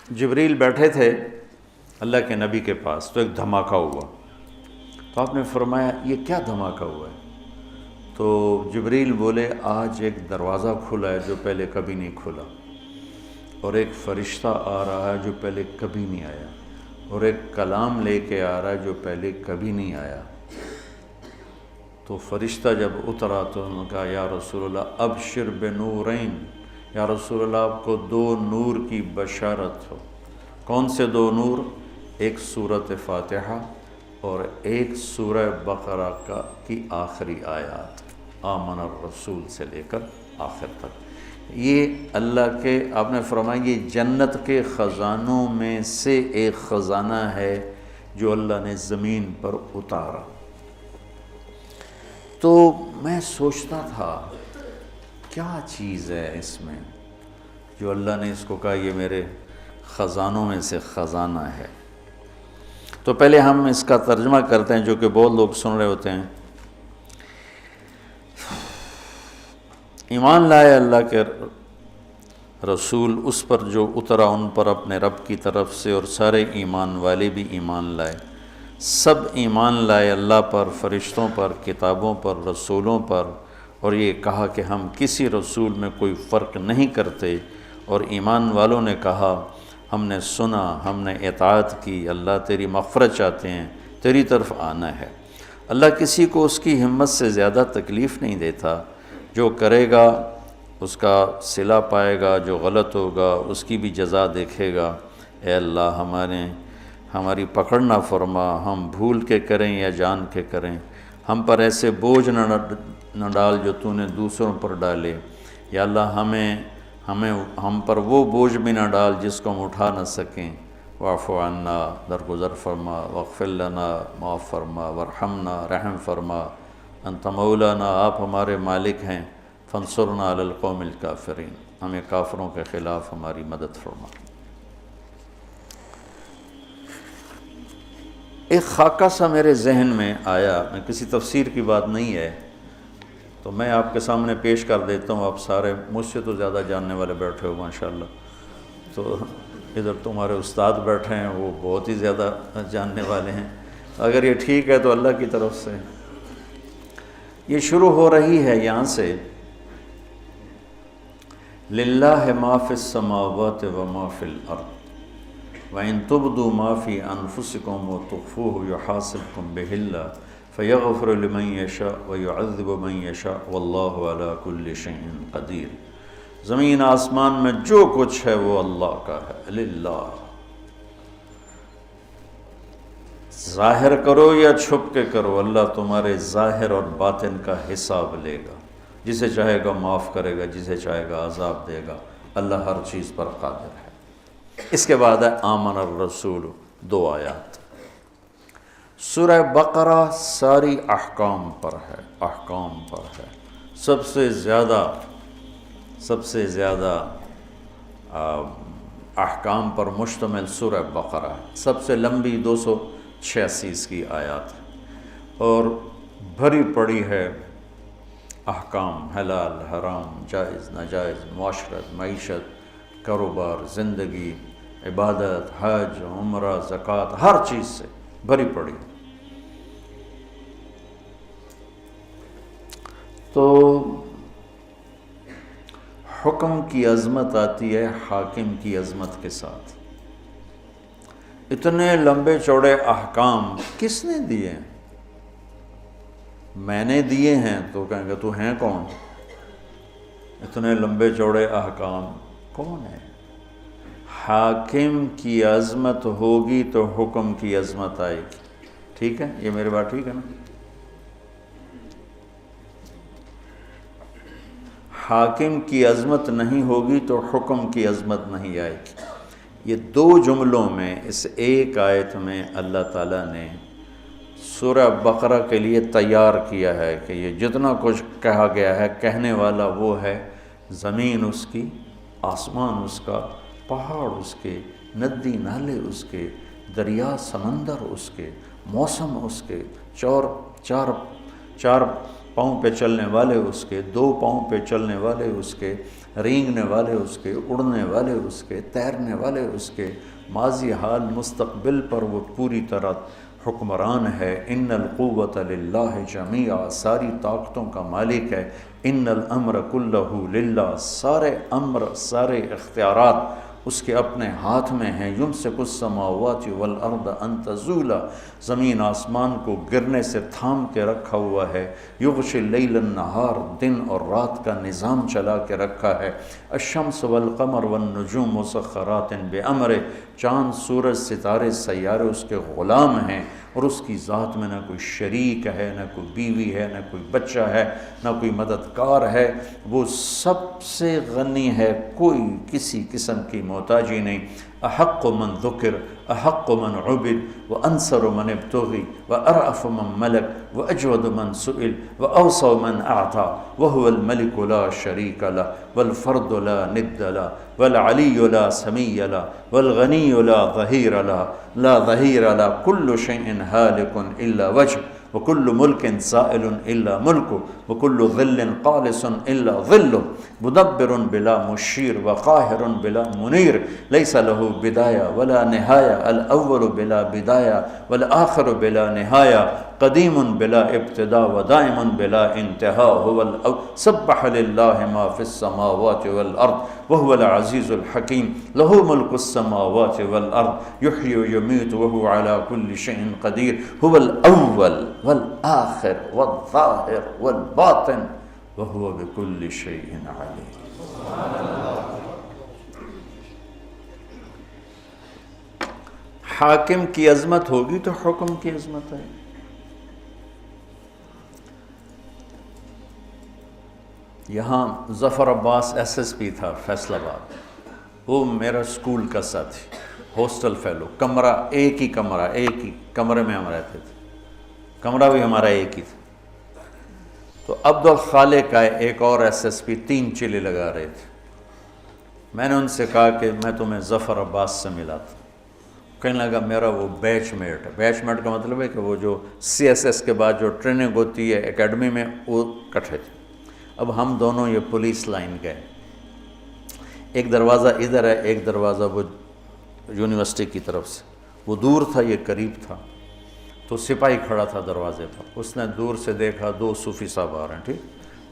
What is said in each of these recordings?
جبریل بیٹھے تھے اللہ کے نبی کے پاس، تو ایک دھماکہ ہوا، تو آپ نے فرمایا یہ کیا دھماکہ ہوا ہے؟ تو جبریل بولے آج ایک دروازہ کھلا ہے جو پہلے کبھی نہیں کھلا، اور ایک فرشتہ آ رہا ہے جو پہلے کبھی نہیں آیا، اور ایک کلام لے کے آ رہا ہے جو پہلے کبھی نہیں آیا۔ تو فرشتہ جب اترا تو انہوں نے کہا یا رسول اللہ ابشر بنورین، یا رسول اللہ آپ کو 2 نور کی بشارت ہو۔ کون سے 2 نور؟ ایک سورۃ فاتحہ اور ایک سورہ بقرہ کی آخری آیات، آمن الرسول سے لے کر آخر تک۔ یہ اللہ کے، آپ نے فرمایا یہ جنت کے خزانوں میں سے ایک خزانہ ہے جو اللہ نے زمین پر اتارا۔ تو میں سوچتا تھا کیا چیز ہے اس میں جو اللہ نے اس کو کہا یہ میرے خزانوں میں سے خزانہ ہے۔ تو پہلے ہم اس کا ترجمہ کرتے ہیں جو کہ بہت لوگ سن رہے ہوتے ہیں۔ ایمان لائے اللہ کے رسول اس پر جو اترا ان پر اپنے رب کی طرف سے، اور سارے ایمان والے بھی ایمان لائے، سب ایمان لائے اللہ پر، فرشتوں پر، کتابوں پر، رسولوں پر، اور یہ کہا کہ ہم کسی رسول میں کوئی فرق نہیں کرتے، اور ایمان والوں نے کہا ہم نے سنا، ہم نے اطاعت کی، اللہ تیری مغفرت چاہتے ہیں، تیری طرف آنا ہے۔ اللہ کسی کو اس کی ہمت سے زیادہ تکلیف نہیں دیتا، جو کرے گا اس کا صلہ پائے گا، جو غلط ہوگا اس کی بھی جزا دیکھے گا۔ اے اللہ ہماری پکڑ نہ فرما، ہم بھول کے کریں یا جان کے کریں، ہم پر ایسے بوجھ نہ ڈال جو تو نے دوسروں پر ڈالے، یا اللہ ہم پر وہ بوجھ بھی نہ ڈال جس کو ہم اٹھا نہ سکیں۔ واعف عنا، درگزر فرما، واغفر لنا، معاف فرما، وارحمنا، رحم فرما، انت مولانا، آپ ہمارے مالک ہیں، فانصرنا علی القوم الکافرین، ہمیں کافروں کے خلاف ہماری مدد فرما۔ ایک خاکہ سا میرے ذہن میں آیا، میں کسی تفسیر کی بات نہیں ہے تو میں آپ کے سامنے پیش کر دیتا ہوں۔ آپ سارے مجھ سے تو زیادہ جاننے والے بیٹھے ہو ماشاءاللہ، تو ادھر تمہارے استاد بیٹھے ہیں وہ بہت ہی زیادہ جاننے والے ہیں، اگر یہ ٹھیک ہے تو اللہ کی طرف سے۔ یہ شروع ہو رہی ہے یہاں سے، للہ ما فی السماوات وما فی الارض وَإِن تُبْدُوا مَا فِي أَنفُسِكُمْ وَتُخْفُوهُ يُحَاسِبْكُم بِهِ اللَّهُ فَيَغْفِرُ لِمَن يَشَاءُ وَيُعَذِّبُ مَن يَشَاءُ وَاللَّهُ عَلَى كُلِّ شَيْءٍ قَدِيرٌ۔ زمین آسمان میں جو کچھ ہے وہ اللہ کا ہے، للہ۔ ظاہر کرو یا چھپ کے کرو، اللہ تمہارے ظاہر اور باطن کا حساب لے گا، جسے چاہے گا معاف کرے گا، جسے چاہے گا عذاب دے گا، اللہ ہر چیز پر قادر ہے۔ اس کے بعد ہے آمن الرسول، 2 آیات۔ سورہ بقرہ ساری احکام پر ہے، احکام پر ہے، سب سے زیادہ احکام پر مشتمل سورہ بقرہ ہے، سب سے لمبی 286 اس کی آیات ہے، اور بھری پڑی ہے احکام، حلال حرام، جائز ناجائز، معاشرت، معیشت، کاروبار، زندگی، عبادت، حج، عمرہ، زکوٰۃ، ہر چیز سے بھری پڑی۔ تو حکم کی عظمت آتی ہے حاکم کی عظمت کے ساتھ۔ اتنے لمبے چوڑے احکام کس نے دیے ہیں؟ میں نے دیے ہیں تو کہیں گے تو ہیں کون؟ اتنے لمبے چوڑے احکام کون ہے؟ حاکم کی عظمت ہوگی تو حکم کی عظمت آئے گی، ٹھیک ہے؟ یہ میری بات ٹھیک ہے نا؟ حاکم کی عظمت نہیں ہوگی تو حکم کی عظمت نہیں آئے گی۔ یہ 2 جملوں میں، اس ایک آیت میں اللہ تعالیٰ نے سورہ بقرہ کے لیے تیار کیا ہے کہ یہ جتنا کچھ کہا گیا ہے، کہنے والا وہ ہے، زمین اس کی، آسمان اس کا، پہاڑ اس کے، ندی نالے اس کے، دریا سمندر اس کے، موسم اس کے، چار پاؤں پہ چلنے والے اس کے، 2 پاؤں پہ چلنے والے اس کے، رینگنے والے اس کے، اڑنے والے اس کے، تیرنے والے اس کے، ماضی حال مستقبل پر وہ پوری طرح حکمران ہے۔ ان القوۃ للہ جمیعا، ساری طاقتوں کا مالک ہے۔ ان الامر کلہ للہ، سارے امر، سارے اختیارات اس کے اپنے ہاتھ میں ہیں۔ یمسک السماوات والارض ان تزولا، زمین آسمان کو گرنے سے تھام کے رکھا ہوا ہے۔ یغشی اللیل النہار، دن اور رات کا نظام چلا کے رکھا ہے۔ الشمس والقمر والنجوم مسخرات بامرہ، چاند، سورج، ستارے، سیارے اس کے غلام ہیں، اور اس کی ذات میں نہ کوئی شریک ہے، نہ کوئی بیوی ہے، نہ کوئی بچہ ہے، نہ کوئی مددگار ہے۔ وہ سب سے غنی ہے، کوئی کسی قسم کی محتاجی نہیں۔ احق من ذکر، احق من عبد، وانصر من ابتغی، وارأف من ملک، واجود من سئل، واوسع من اعطى، وهو الملك لا شريك له، والفرد لا ند له، والعلي لا سمي له، والغني لا ظهير له، لا ظهير له، كل شيء هالك إلا وجهه، وكل ملك زائل إلا ملكه، وكل ظل قالص إلا ظله، مدبر بلا مشير، وقاهر بلا منير، ليس له بداية ولا نهاية، الأول بلا بداية والآخر بلا نهاية، قديم بلا ابتداء ودائم بلا انتهاء، هو سبح لله ما في السماوات والأرض وهو العزيز الحكيم، له ملك السماوات والأرض، يحيي ويميت وهو على كل شيء قدير، هو الأول والآخر والظاهر والباطن وهو بكل شيء عليم۔ حاکم کی عظمت ہوگی تو حکم کی عظمت ہے۔ یہاں ظفر عباس ایس ایس پی تھا فیصل آباد، وہ میرا اسکول کا ساتھی، ہاسٹل فیلو، کمرہ ایک ہی کمرے میں ہم رہتے تھے، کمرہ بھی ہمارا ایک ہی تھا۔ تو عبد الخالق آئے، ایک اور ایس ایس پی، 3 چلے لگا رہے تھے۔ میں نے ان سے کہا کہ میں تمہیں ظفر عباس سے ملاتا ہوں۔ کہنے لگا میرا وہ بیچ میٹ ہے۔ بیچ میٹ کا مطلب ہے کہ وہ جو سی ایس ایس کے بعد جو ٹریننگ ہوتی ہے اکیڈمی میں، وہ کٹھے تھے۔ اب ہم دونوں یہ پولیس لائن گئے، ایک دروازہ ادھر ہے، ایک دروازہ وہ یونیورسٹی کی طرف سے، وہ دور تھا، یہ قریب تھا۔ تو سپاہی کھڑا تھا دروازے پر، اس نے دور سے دیکھا 2 صوفی صاحب آ رہے ہیں، ٹھیک،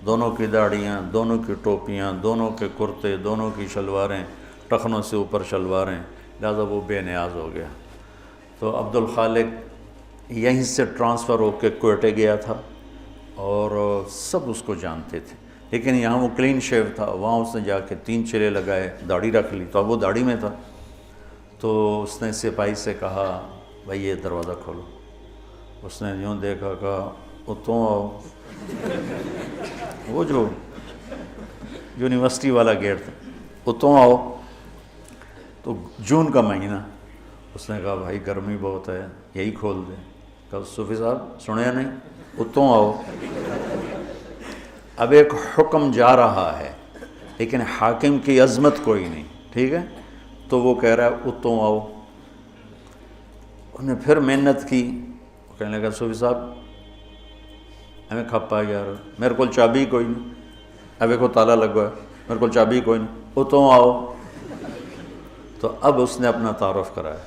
دونوں کی داڑھیاں، دونوں کی ٹوپیاں، دونوں کے کرتے، دونوں کی شلواریں، ٹخنوں سے اوپر شلواریں، لہٰذا وہ بے نیاز ہو گیا۔ تو عبد الخالق یہیں سے ٹرانسفر ہو کے کوئٹے گیا تھا، اور سب اس کو جانتے تھے، لیکن یہاں وہ کلین شیو تھا، وہاں اس نے جا کے 3 چلے لگائے، داڑھی رکھ لی، تو اب وہ داڑھی میں تھا۔ تو اس نے سپاہی سے کہا بھائی یہ دروازہ کھولو۔ اس نے یوں دیکھا، کہا اتوں آؤ، وہ جو یونیورسٹی والا گیٹ تھا، اتوں آؤ۔ تو جون کا مہینہ، اس نے کہا بھائی گرمی بہت ہے، یہی کھول دیں۔ کہا صوفی صاحب سنیا نہیں، اتوں آؤ۔ اب ایک حکم جا رہا ہے لیکن حاکم کی عظمت کوئی نہیں، ٹھیک ہے، تو وہ کہہ رہا ہے اتوں آؤ۔ انہوں نے پھر محنت کی، کہنے لگا صوفی صاحب ہمیں کھپا یار، میرے کو چابی کوئی نہیں، اب ایک تالا لگا ہے، میرے کو چابی کوئی نہیں، اتوں آؤ۔ تو اب اس نے اپنا تعارف کرایا،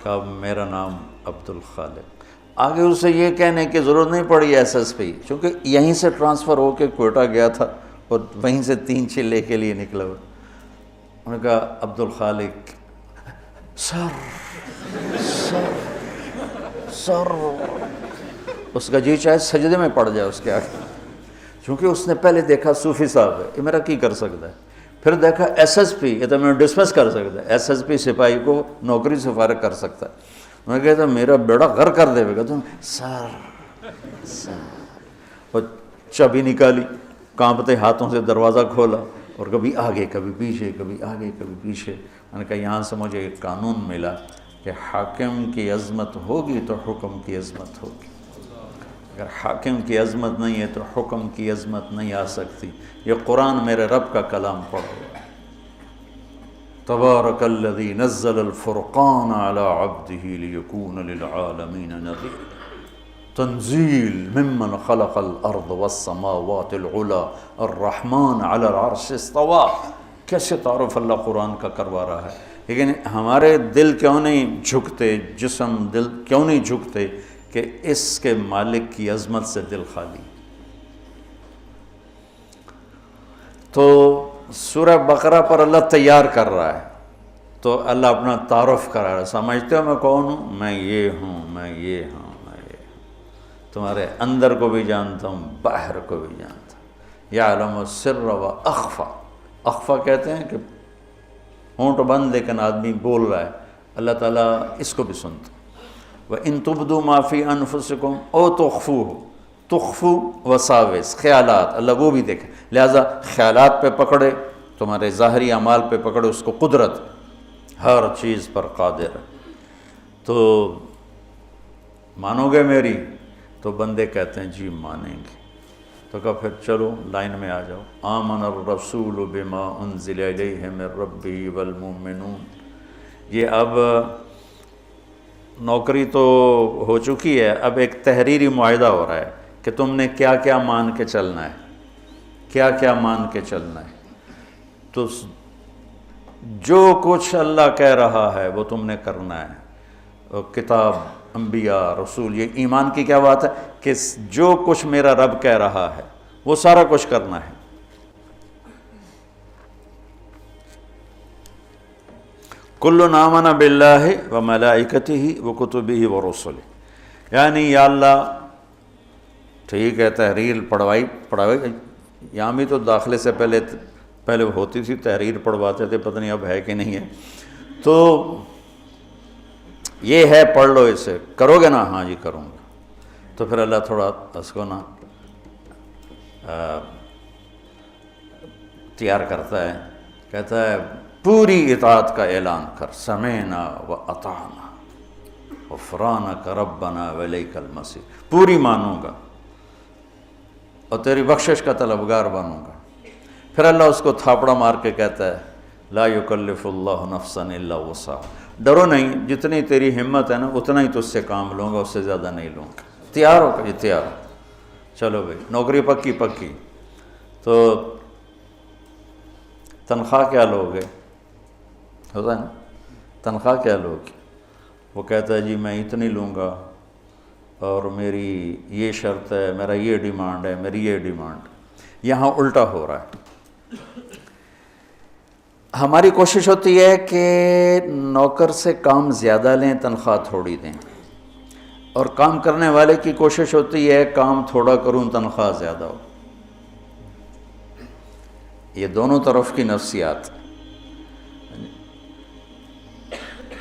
کہا میرا نام عبد الخالق۔ آگے اسے یہ کہنے کی ضرورت نہیں پڑی ایس ایس پی، چونکہ یہیں سے ٹرانسفر ہو کے کوئٹہ گیا تھا اور وہیں سے 3 چلے کے لیے نکلا ہوا۔ انہوں نے کہا عبد الخالق، سر اس کا جی چاہے سجدے میں پڑ جائے اس کے آگے، چونکہ اس نے پہلے دیکھا صوفی صاحب ہے، یہ میرا کی کر سکتا ہے، پھر دیکھا ایس ایس پی، یہ تو میں ڈسمس کر سکتا ہے، ایس ایس پی سپاہی کو نوکری سے فارغ کر سکتا ہے۔ میں کہتا میرا بیڑا غر کر دے گا، تم سر اور چابی نکالی، کانپتے ہاتھوں سے دروازہ کھولا، اور کبھی آگے کبھی پیچھے، کبھی آگے کبھی پیچھے۔ میں نے کہا یہاں سے مجھے ایک قانون ملا کہ حاکم کی عظمت ہوگی تو حکم کی عظمت ہوگی، اگر حاکم کی عظمت نہیں ہے تو حکم کی عظمت نہیں آ سکتی۔ یہ قرآن میرے رب کا کلام پڑھو، تبارک الذی نزل الفرقان علی عبدہ لیکون للعالمین نذیر۔ تنزیل ممن خلق الارض والسماوات العلی الرحمن علی العرش استوى. کیسے تعارف اللہ قرآن کا کروا رہا ہے. لیکن ہمارے دل کیوں نہیں جھکتے، جسم دل کیوں نہیں جھکتے کہ اس کے مالک کی عظمت سے دل خالی. تو سورہ بقرہ پر اللہ تیار کر رہا ہے، تو اللہ اپنا تعارف کرا رہا ہے. سمجھتے ہو میں کون ہوں؟ میں یہ ہوں، میں یہ ہوں، میں یہ ہوں. تمہارے اندر کو بھی جانتا ہوں، باہر کو بھی جانتا ہوں. یعلم السر و اخفا. اخفا کہتے ہیں کہ ہونٹ بند لیکن آدمی بول رہا ہے، اللہ تعالیٰ اس کو بھی سنتا. وَإِن تُبْدُوا مَا فِي أَنفُسِكُمْ أَوْ تُخْفُوهُ. تخفو وساوس، خیالات، اللہ وہ بھی دیکھے. لہٰذا خیالات پہ پکڑے، تمہارے ظاہری اعمال پہ پکڑے اس کو قدرت، ہر چیز پر قادر. تو مانو گے میری؟ تو بندے کہتے ہیں جی مانیں گے. تو کہا پھر چلو لائن میں آ جاؤ. آمن الرسول بما انزل الیہ من ربہ والمؤمنون. یہ اب نوکری تو ہو چکی ہے، اب ایک تحریری معاہدہ ہو رہا ہے کہ تم نے کیا کیا مان کے چلنا ہے، کیا کیا مان کے چلنا ہے. تو جو کچھ اللہ کہہ رہا ہے وہ تم نے کرنا ہے. کتاب، انبیاء، رسول، یہ ایمان کی کیا بات ہے کہ جو کچھ میرا رب کہہ رہا ہے وہ سارا کچھ کرنا ہے. کل آمن باللہ و ملائکتہ و کتبہ و رسلہ. یعنی یا اللہ ٹھیک ہے تحریر پڑھوائی یہاں بھی تو داخلے سے پہلے ہوتی تھی تحریر پڑھواتے تھے، پتہ نہیں اب ہے کہ نہیں ہے. تو یہ ہے پڑھ لو، اسے کرو گے نا؟ ہاں جی کروں گا. تو پھر اللہ تھوڑا اس کو نا تیار کرتا ہے، کہتا ہے پوری اطاعت کا اعلان کر. سمعنا و اطعنا غفرانک ربنا والیک المصیر. پوری مانوں گا اور تیری بخشش کا طلبگار بنوں گا. پھر اللہ اس کو تھاپڑا مار کے کہتا ہے لا یکلف اللہ نفسا الا وسعها. ڈرو نہیں، جتنی تیری ہمت ہے نا اتنا ہی تجھ سے کام لوں گا، اس سے زیادہ نہیں لوں گا. تیار ہو کہ تیار ہو؟ چلو بھائی نوکری پکی پکی. تو تنخواہ کیا لوگے؟ ہوتا ہے نا تنخواہ کیا لوگے؟ وہ کہتا ہے جی میں اتنی لوں گا اور میری یہ شرط ہے، میرا یہ ڈیمانڈ ہے، میری یہ ڈیمانڈ. یہاں الٹا ہو رہا ہے. ہماری کوشش ہوتی ہے کہ نوکر سے کام زیادہ لیں تنخواہ تھوڑی دیں، اور کام کرنے والے کی کوشش ہوتی ہے کام تھوڑا کروں تنخواہ زیادہ ہو. یہ دونوں طرف کی نفسیات.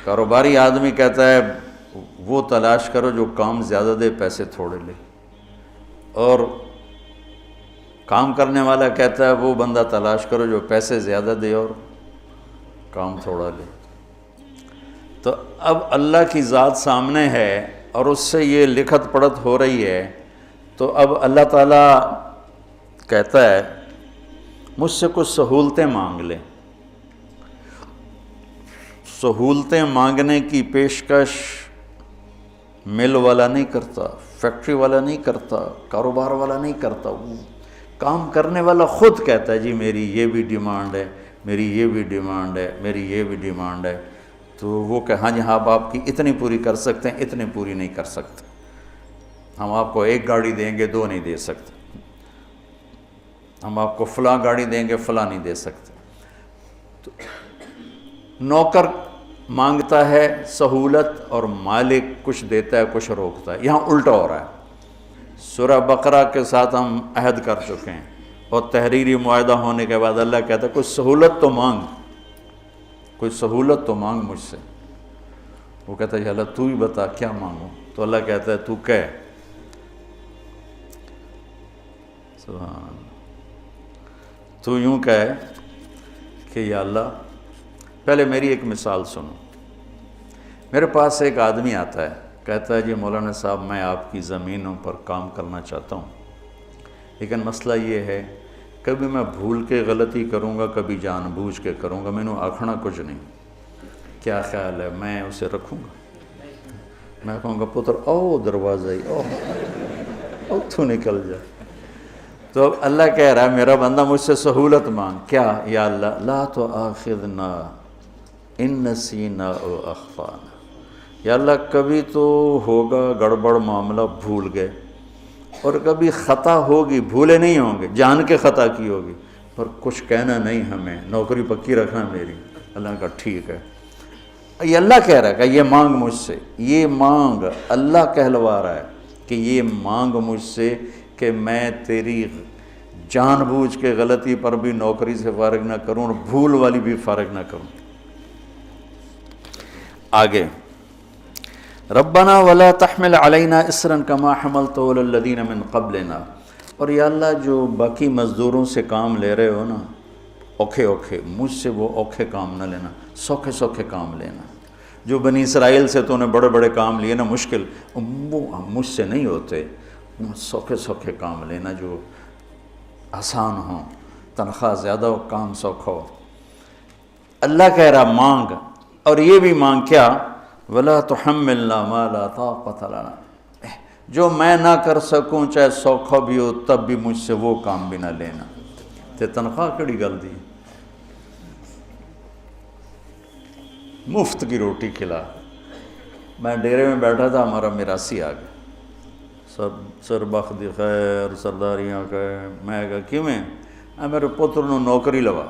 کاروباری آدمی کہتا ہے وہ تلاش کرو جو کام زیادہ دے پیسے تھوڑے لے، اور کام کرنے والا کہتا ہے وہ بندہ تلاش کرو جو پیسے زیادہ دے اور کام تھوڑا لے. تو اب اللہ کی ذات سامنے ہے اور اس سے یہ لکھت پڑھت ہو رہی ہے. تو اب اللہ تعالیٰ کہتا ہے مجھ سے کچھ سہولتیں مانگ لیں. سہولتیں مانگنے کی پیشکش مل والا نہیں کرتا، فیکٹری والا نہیں کرتا، کاروبار والا نہیں کرتا. وہ کام کرنے والا خود کہتا ہے جی میری یہ بھی ڈیمانڈ ہے، میری یہ بھی ڈیمانڈ ہے، میری یہ بھی ڈیمانڈ ہے. تو وہ کہ ہاں جی ہاں آپ کی اتنی پوری کر سکتے ہیں، اتنی پوری نہیں کر سکتے. ہم آپ کو ایک گاڑی دیں گے، دو نہیں دے سکتے. ہم آپ کو فلاں گاڑی دیں گے، فلاں نہیں دے سکتے. تو نوکر مانگتا ہے سہولت اور مالک کچھ دیتا ہے کچھ روکتا ہے. یہاں الٹا ہو رہا ہے. سورہ بقرہ کے ساتھ ہم عہد کر چکے ہیں اور تحریری معاہدہ ہونے کے بعد اللہ کہتا ہے کوئی سہولت تو مانگ، کوئی سہولت تو مانگ مجھ سے. وہ کہتا ہے اللہ تو ہی بتا کیا مانگوں. تو اللہ کہتا ہے تو کہہ. سبحان. تو یوں کہے کہ یا اللہ پہلے میری ایک مثال سنو. میرے پاس ایک آدمی آتا ہے، کہتا ہے جی مولانا صاحب میں آپ کی زمینوں پر کام کرنا چاہتا ہوں، لیکن مسئلہ یہ ہے کبھی میں بھول کے غلطی کروں گا، کبھی جان بوجھ کے کروں گا، مینوں آکھنا کچھ نہیں. کیا خیال ہے میں اسے رکھوں گا؟ میں کہوں گا پتر او دروازہ ہی او تو نکل جا. تو اب اللہ کہہ رہا ہے میرا بندہ مجھ سے سہولت مانگ. کیا؟ یا اللہ لا تؤاخذنا ان نسینا او اخطانا. یا اللہ کبھی تو ہوگا گڑبڑ معاملہ، بھول گئے، اور کبھی خطا ہوگی، بھولے نہیں ہوں گے، جان کے خطا کی ہوگی، پر کچھ کہنا نہیں، ہمیں نوکری پکی رکھنا میری. اللہ نے کہا ٹھیک ہے. یہ اللہ کہہ رہا ہے کہ یہ مانگ مجھ سے، یہ مانگ. اللہ کہلوا رہا ہے کہ یہ مانگ مجھ سے کہ میں تیری جان بوجھ کے غلطی پر بھی نوکری سے فارغ نہ کروں اور بھول والی بھی فارغ نہ کروں. آگے ربنا ولا تحمل علینا اسرا کما حملته علی الذین من قبلنا. اور یا اللہ جو باقی مزدوروں سے کام لے رہے ہو نا اوکھے اوکھے، مجھ سے وہ اوکھے کام نہ لینا، سوکھے سوکھے کام لینا. جو بنی اسرائیل سے تو نے بڑے بڑے کام لیے نا مشکل، وہ مجھ سے نہیں ہوتے. سوکھے سوکھے کام لینا جو آسان ہوں، تنخواہ زیادہ ہو، کام سوکھا ہو. اللہ کہہ رہا مانگ. اور یہ بھی مانگ کیا؟ ولا تحملنا ما لا طاقت لنا. جو میں نہ کر سکوں چاہے سوکھا بھی ہو تب بھی مجھ سے وہ کام بھی نہ لینا. تے تنخواہ کڑی گل دی، مفت کی روٹی کھلا. میں ڈیرے میں بیٹھا تھا، ہمارا میراثی آ گیا، سب سر بخت دی خیر سرداریاں کہے. میں کہا کیوں میں؟ میرے پتر نو نوکری لوا.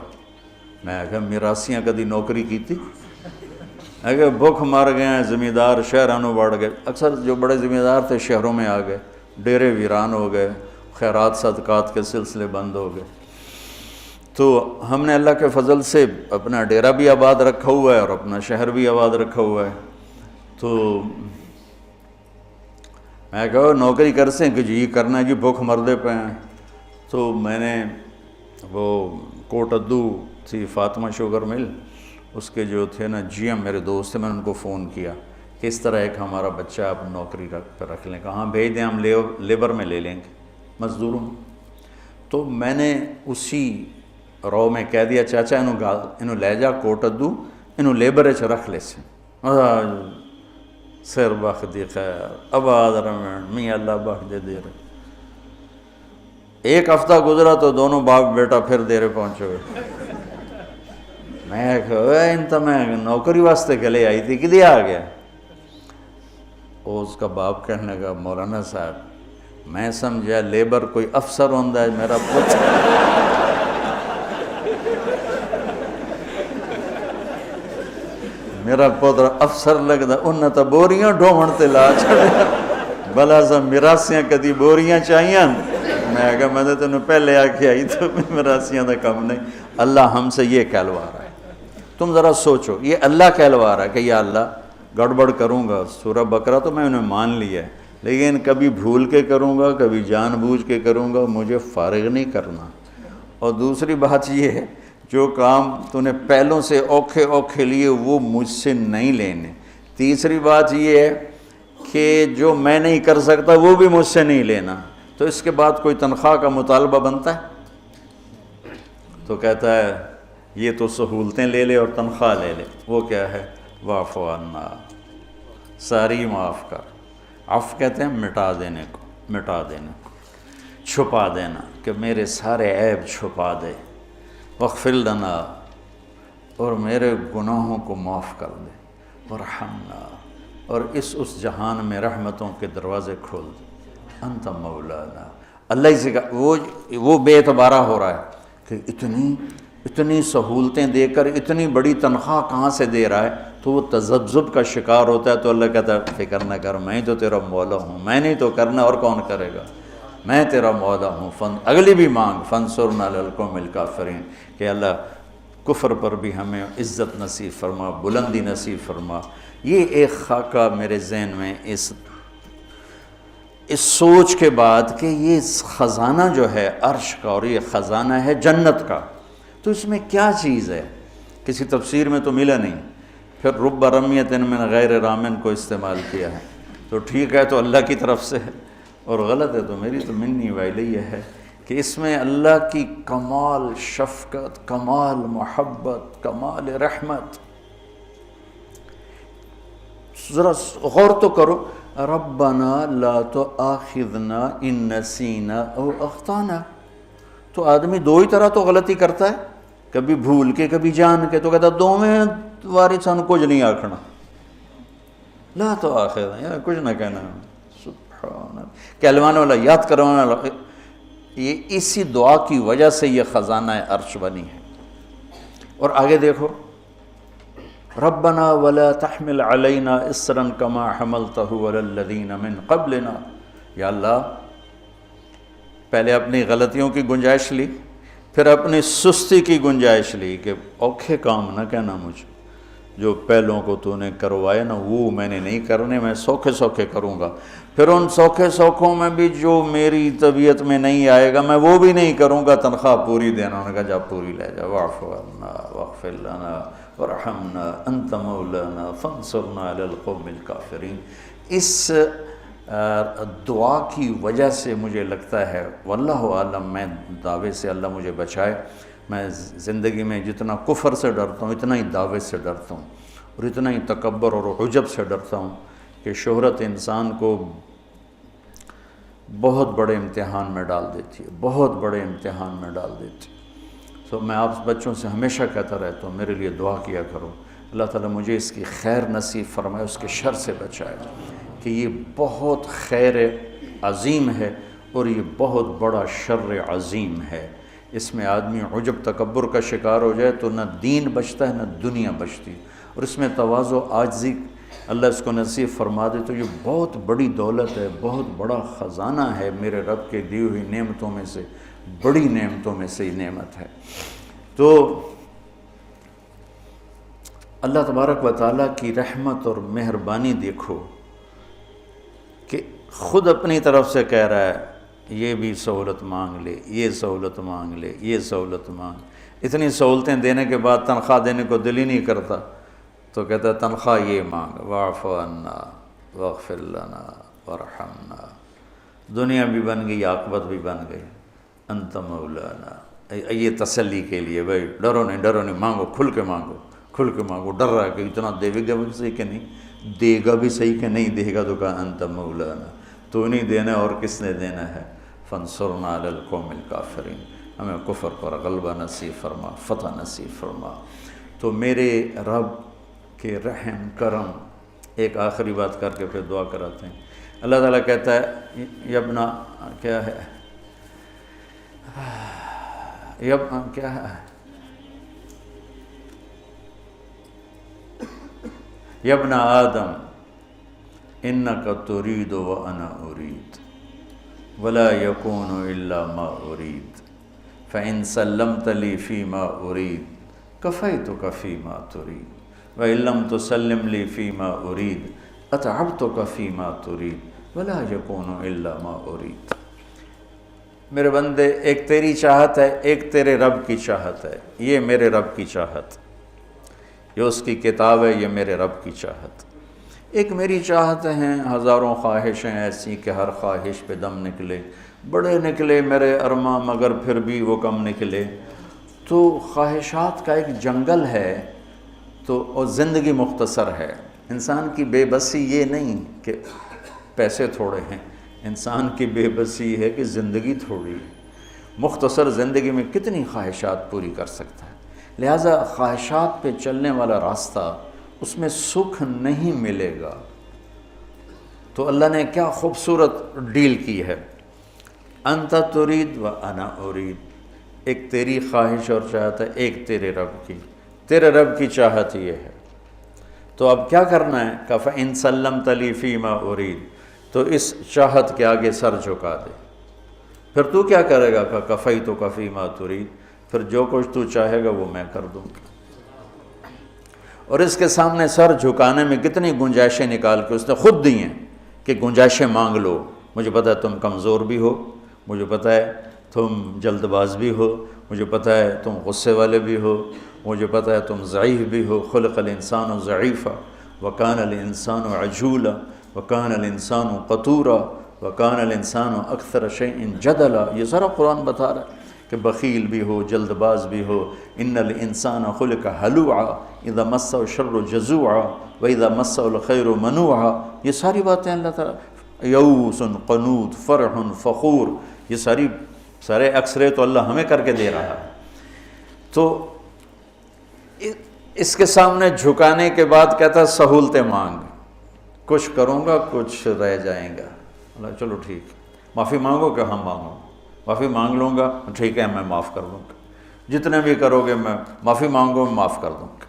میں کہا میراثیاں کدی نوکری کی تھی؟ کہ بھوک مار گئے ہیں، زمیندار شہرانوں بڑھ گئے. اکثر جو بڑے زمیندار تھے شہروں میں آ گئے، ڈیرے ویران ہو گئے، خیرات صدقات کے سلسلے بند ہو گئے. تو ہم نے اللہ کے فضل سے اپنا ڈیرہ بھی آباد رکھا ہوا ہے اور اپنا شہر بھی آباد رکھا ہوا ہے. تو میں کہا نوکری کر سیں کہ جی کرنا ہے جی، بھوک مردے پہ ہیں. تو میں نے وہ کوٹ ادو تھی فاطمہ شوگر مل، اس کے جو تھے نا جی ایم میرے دوست تھے، میں نے ان کو فون کیا کہ اس طرح ایک ہمارا بچہ آپ نوکری پہ رکھ لیں. کہاں بھیج دیں؟ ہم لیبر میں لے لیں گے، مزدوروں. تو میں نے اسی رو میں کہہ دیا چاچا انہوں لے جا کوٹ ادو، انہوں لیبر چ رکھ لے سے. سر بخ دی خیر آباد رمن میاں اللہ بخ دے دے رہے. ایک ہفتہ گزرا تو دونوں باپ بیٹا پھر دیرے پہنچے ہوئے. میں کہا ان تو میں نوکری واسطے گلے آئی تھی، کدھے آ گیا؟ اس کا باپ کہنے لگا مولانا صاحب میں سمجھا لیبر کوئی افسر ہوندا ہے، میرا پتر میرا پتر افسر لگدا، انہیں تو بوریاں ڈھومن تے لا چھڑیا. بلا سا میراسیاں کدی بوریاں چاہیاں؟ میں کہا میں نے تینوں پہلے آ کے آئی تو میراسیاں دا کم نہیں. اللہ ہم سے یہ کہلوا رہا ہے. تم ذرا سوچو، یہ اللہ کہلوا رہا ہے کہ یا اللہ گڑبڑ کروں گا. سورہ بقرہ تو میں انہیں مان لیا ہے، لیکن کبھی بھول کے کروں گا، کبھی جان بوجھ کے کروں گا، مجھے فارغ نہیں کرنا. اور دوسری بات یہ ہے جو کام تو نے پہلوں سے اوکھے اوکھے لیے وہ مجھ سے نہیں لینے. تیسری بات یہ ہے کہ جو میں نہیں کر سکتا وہ بھی مجھ سے نہیں لینا. تو اس کے بعد کوئی تنخواہ کا مطالبہ بنتا ہے؟ تو کہتا ہے یہ تو سہولتیں لے لے اور تنخواہ لے لے. وہ کیا ہے؟ واعف عنا، ساری معاف کر. عفو کہتے ہیں مٹا دینے کو، مٹا دینے کو، چھپا دینا، کہ میرے سارے عیب چھپا دے. واغفر لنا، اور میرے گناہوں کو معاف کر دے. ورحمنا، اور اس جہان میں رحمتوں کے دروازے کھول دے. انت مولانا. اللہ ہی سے وہ بے اعتبارہ ہو رہا ہے کہ اتنی سہولتیں دے کر اتنی بڑی تنخواہ کہاں سے دے رہا ہے. تو وہ تذبذب کا شکار ہوتا ہے. تو اللہ کہتا ہے فکر نہ کر، میں تو تیرا مولا ہوں، میں نہیں تو کرنا اور کون کرے گا، میں تیرا مولا ہوں. اگلی بھی مانگ فانصرنا علی القوم الکافرین، کہ اللہ کفر پر بھی ہمیں عزت نصیب فرما، بلندی نصیب فرما. یہ ایک خاکہ میرے ذہن میں اس سوچ کے بعد کہ یہ خزانہ جو ہے عرش کا اور یہ خزانہ ہے جنت کا، تو اس میں کیا چیز ہے؟ کسی تفسیر میں تو ملا نہیں. پھر رب رمیت من غیر رامن کو استعمال کیا ہے. تو ٹھیک ہے تو اللہ کی طرف سے ہے، اور غلط ہے تو میری تو منی ویلی یہ ہے کہ اس میں اللہ کی کمال شفقت، کمال محبت، کمال رحمت. ذرا غور تو کرو. ربنا لا تؤاخذنا ان نسینا او اخطانا. تو آدمی دو ہی طرح تو غلطی کرتا ہے، کبھی بھول کے کبھی جان کے، تو کہتا دو میں واری سانو کچھ نہیں آکھنا، لا تؤاخذنا، یا کچھ نہ کہنا. سبحان اللہ، کہلوانے والا، یاد کروانے والا. یہ اسی دعا کی وجہ سے یہ خزانہ عرش بنی ہے. اور آگے دیکھو، ربنا ولا تحمل علینا اصرا کما حملتہ علی الذین من قبلنا. یا اللہ، پہلے اپنی غلطیوں کی گنجائش لی، پھر اپنی سستی کی گنجائش لی کہ اوکھے کام نہ کہنا مجھے، جو پہلوں کو تو نے کروائے نا وہ میں نے نہیں کرنے، میں سوکھے سوکھے کروں گا. پھر ان سوکھے سوکھوں میں بھی جو میری طبیعت میں نہیں آئے گا میں وہ بھی نہیں کروں گا، تنخواہ پوری دینا. انہوں نے کہا جا پوری لے جا. واعف عنا واغفر لنا وارحمنا انت مولانا فانصرنا علی القوم الکافرین. اس دعا کی وجہ سے مجھے لگتا ہے، واللہ عالم، میں دعوے سے اللہ مجھے بچائے، میں زندگی میں جتنا کفر سے ڈرتا ہوں اتنا ہی دعوے سے ڈرتا ہوں، اور اتنا ہی تکبر اور عجب سے ڈرتا ہوں کہ شہرت انسان کو بہت بڑے امتحان میں ڈال دیتی ہے، بہت بڑے امتحان میں ڈال دیتی ہے. تو میں آپ بچوں سے ہمیشہ کہتا رہتا ہوں میرے لیے دعا کیا کرو، اللہ تعالیٰ مجھے اس کی خیر نصیب فرمائے، اس کے شر سے بچائے، کہ یہ بہت خیر عظیم ہے اور یہ بہت بڑا شر عظیم ہے. اس میں آدمی عجب تکبر کا شکار ہو جائے تو نہ دین بچتا ہے نہ دنیا بچتی، اور اس میں تواضع عاجزی اللہ اس کو نصیب فرما دے تو یہ بہت بڑی دولت ہے، بہت بڑا خزانہ ہے، میرے رب کے دی ہوئی نعمتوں میں سے بڑی نعمتوں میں سے ہی نعمت ہے. تو اللہ تبارک و تعالیٰ کی رحمت اور مہربانی دیکھو کہ خود اپنی طرف سے کہہ رہا ہے یہ بھی سہولت مانگ لے، یہ سہولت مانگ لے، یہ سہولت مانگ. اتنی سہولتیں دینے کے بعد تنخواہ دینے کو دل ہی نہیں کرتا تو کہتا ہے تنخواہ یہ مانگ، واعف عنا واغفر لنا وارحمنا. دنیا بھی بن گئی، عاقبت بھی بن گئی. انت مولانا، یہ تسلی کے لیے، بھائی ڈرو نہیں، ڈرو نہیں، مانگو، کھل کے مانگو، کھل کے مانگو. ڈر رہا ہے کہ اتنا دے گا بھی صحیح کہ نہیں دے گا، بھی صحیح کہ نہیں دے گا، تو کہا انت مولانا، تو نہیں دینا اور کس نے دینا ہے. فانصرنا علی القوم الکافرین، ہمیں کفر پر غلبہ نصیب فرما، فتح نصیب فرما. تو میرے رب کے رحم کرم. ایک آخری بات کر کے پھر دعا کراتے ہیں. اللہ تعالیٰ کہتا ہے یبنا، کیا ہے، کیا ہے، یبن آدم انک ترید وانا ارید ولا یکون الا ما ارید فان سلمت لی فیما ارید کفیتک فیما ترید وان لم تسلم لی فیما ارید اتعبتک فیما ترید ولا یکون الا ما ارید. میرے بندے، ایک تیری چاہت ہے، ایک تیرے رب کی چاہت ہے. یہ میرے رب کی چاہت، یہ اس کی کتاب ہے، یہ میرے رب کی چاہت. ایک میری چاہتیں ہیں، ہزاروں خواہشیں ایسی کہ ہر خواہش پہ دم نکلے، بڑے نکلے میرے ارماں مگر پھر بھی وہ کم نکلے. تو خواہشات کا ایک جنگل ہے، تو اور زندگی مختصر ہے. انسان کی بے بسی یہ نہیں کہ پیسے تھوڑے ہیں، انسان کی بے بسی ہے کہ زندگی تھوڑی ہے. مختصر زندگی میں کتنی خواہشات پوری کر سکتا ہے. لہٰذا خواہشات پہ چلنے والا راستہ، اس میں سکھ نہیں ملے گا. تو اللہ نے کیا خوبصورت ڈیل کی ہے، انت ترید و انا ارید. ایک تیری خواہش اور چاہت ہے، ایک تیرے رب کی. تیرے رب کی چاہت یہ ہے. تو اب کیا کرنا ہے، کہ فَإِن سَلَّمْتَ لِي فِيمَا أُرِيدُ، تو اس چاہت کے آگے سر جھکا دے. پھر تو کیا کرے گا، کہ کفیتک فیما ترید، پھر جو کچھ تو چاہے گا وہ میں کر دوں گا. اور اس کے سامنے سر جھکانے میں کتنی گنجائشیں نکال کے اس نے خود دی ہیں کہ گنجائشیں مانگ لو. مجھے پتہ ہے تم کمزور بھی ہو، مجھے پتہ ہے تم جلد باز بھی ہو، مجھے پتہ ہے تم غصے والے بھی ہو، مجھے پتہ ہے تم ضعیف بھی ہو. خلق الانسان ضعیفا وکان الانسان عجولا وکان الانسان قتورا وکان الانسان اکثر شیء جدلا. یہ سارا قرآن بتا رہا ہے کہ بخیل بھی ہو، جلد باز بھی ہو. ان الانسان خلق ہلوعا اذا مسہ الشر جزوعا وَإِذَا مَسَّهُ الْخَيْرُ مَنُوعًا، یہ ساری باتیں اللہ تعالیٰ، یئوس قنوط فرح فخور، یہ سارے اکثرے تو اللہ ہمیں کر کے دے رہا ہے۔ تو اس کے سامنے جھکانے کے بعد کہتا ہے سہولتیں مانگ، کچھ کروں گا کچھ رہ جائیں گا۔ اللہ چلو ٹھیک، معافی مانگو کہ ہم مانگو، معافی مانگ لوں گا ٹھیک ہے میں معاف کر دوں گا، جتنے بھی کرو گے میں معافی مانگو میں معاف کر دوں گا۔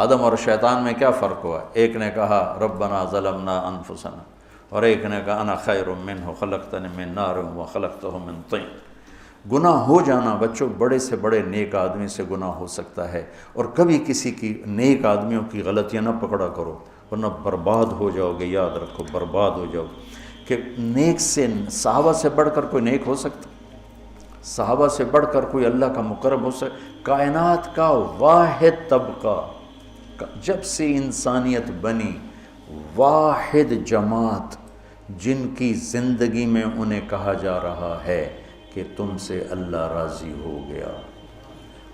آدم اور شیطان میں کیا فرق ہوا؟ ایک نے کہا ربنا ظلمنا انفسنا، اور ایک نے کہا انا خیر منہ خلقتنی من نار وخلقتہ من طین۔ گناہ ہو جانا بچوں، بڑے سے بڑے نیک آدمی سے گناہ ہو سکتا ہے، اور کبھی کسی کی نیک آدمیوں کی غلطیاں نہ پکڑا کرو ورنہ برباد ہو جاؤ گے، یاد رکھو برباد ہو جاؤ گے۔ کہ نیک سے، صحابہ سے بڑھ کر کوئی نیک ہو سکتا؟ صحابہ سے بڑھ کر کوئی اللہ کا مقرب ہو سکتا؟ کائنات کا واحد طبقہ جب سے انسانیت بنی، واحد جماعت جن کی زندگی میں انہیں کہا جا رہا ہے کہ تم سے اللہ راضی ہو گیا،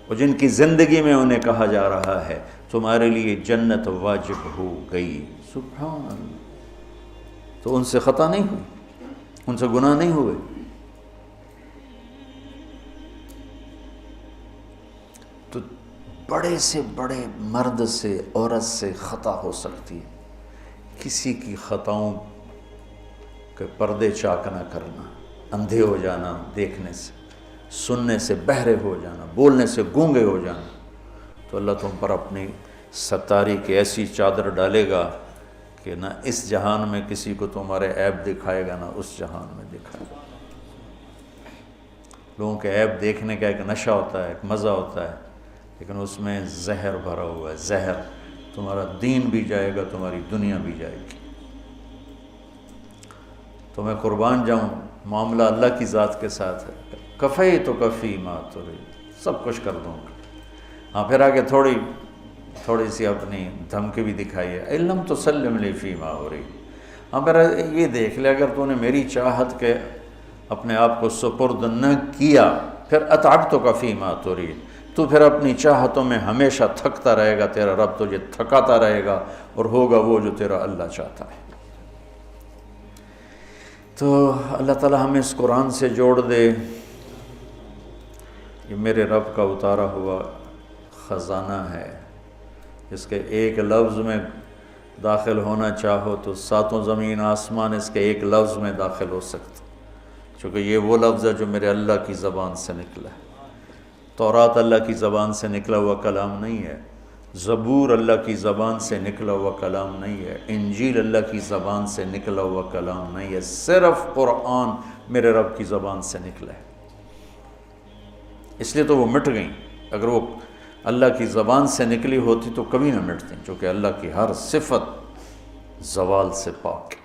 اور جن کی زندگی میں انہیں کہا جا رہا ہے تمہارے لیے جنت واجب ہو گئی، سبحان اللہ، تو ان سے خطا نہیں ہوئی، ان سے گناہ نہیں ہوئے۔ تو بڑے سے بڑے مرد سے، عورت سے خطا ہو سکتی ہے، کسی کی خطاؤں کے پردے چاک نہ کرنا، اندھے ہو جانا دیکھنے سے، سننے سے بہرے ہو جانا، بولنے سے گونگے ہو جانا، تو اللہ تم پر اپنی ستاری کی ایسی چادر ڈالے گا کہ نہ اس جہان میں کسی کو تمہارے عیب دکھائے گا، نہ اس جہان میں دکھائے گا۔ لوگوں کے عیب دیکھنے کا ایک نشہ ہوتا ہے، ایک مزہ ہوتا ہے، لیکن اس میں زہر بھرا ہوا ہے، زہر، تمہارا دین بھی جائے گا، تمہاری دنیا بھی جائے گی۔ تو میں قربان جاؤں، معاملہ اللہ کی ذات کے ساتھ ہے، کفی تو کفی ما ترید، سب کچھ کر دوں گا۔ ہاں پھر آگے تھوڑی سی اپنی دھمکی بھی دکھائی ہے، علم تسلم لی فی ما ارید، ہاں پھر یہ دیکھ لے اگر تو نے میری چاہت کے اپنے آپ کو سپرد نہ کیا، پھر اتعبتک فی ما ترید، تو پھر اپنی چاہتوں میں ہمیشہ تھکتا رہے گا، تیرا رب تجھے تھکاتا رہے گا، اور ہوگا وہ جو تیرا اللہ چاہتا ہے۔ تو اللہ تعالی ہمیں اس قرآن سے جوڑ دے، یہ میرے رب کا اتارا ہوا خزانہ ہے، اس کے ایک لفظ میں داخل ہونا چاہو تو ساتوں زمین آسمان اس کے ایک لفظ میں داخل ہو سکتا، چونکہ یہ وہ لفظ ہے جو میرے اللہ کی زبان سے نکلا ہے۔ تورات اللہ کی زبان سے نکلا ہوا کلام نہیں ہے، زبور اللہ کی زبان سے نکلا ہوا کلام نہیں ہے، انجیل اللہ کی زبان سے نکلا ہوا کلام نہیں ہے، صرف قرآن میرے رب کی زبان سے نکلا ہے۔ اس لیے تو وہ مٹ گئیں، اگر وہ اللہ کی زبان سے نکلی ہوتی تو کبھی نہ مٹتی، چونکہ اللہ کی ہر صفت زوال سے پاک ہے۔